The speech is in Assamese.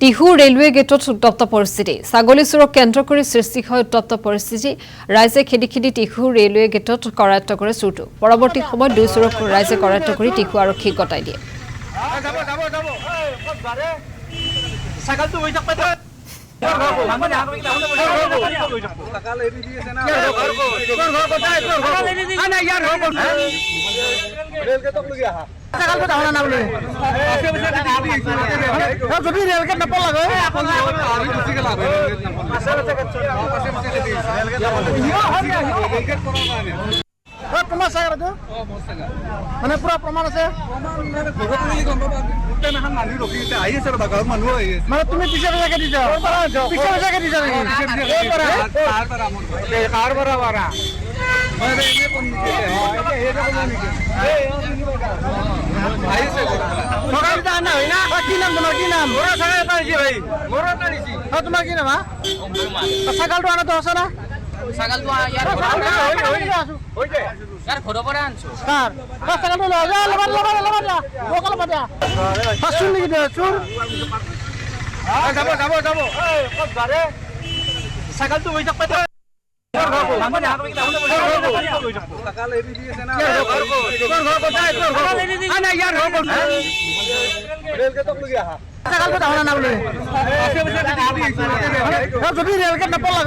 টিহু ৰেলৱে গেটত উত্তপ্ত পৰিস্থিতি ছাগলী চুৰক কেন্দ্ৰ কৰি সৃষ্টি হয় উত্তপ্ত পৰিস্থিতি ৰাইজে খেদি টিহু ৰেলৱে গেটত কৰায়ত্ব কৰে চুৰটো পৰৱৰ্তী সময়ত দুই চুৰক ৰাইজে কৰায়ত্ব কৰি টিহু আৰক্ষীক গতাই দিয়ে যদি রেলগেট নাপালে তোমার সাগরটো মানে পুরা প্রমাণ আছে মানে তুমি পিছে পিছাকে দিছা পিছে পিছাকে দিছা তোমার কি নাম ছাগলটো আনাতো আছে না ছাগলটো ইয়াৰ ঘৰৰ পৰা আনছো ছাগলটো ছাগলটো হৈ যাক যদি ৰেলগেট নাপালে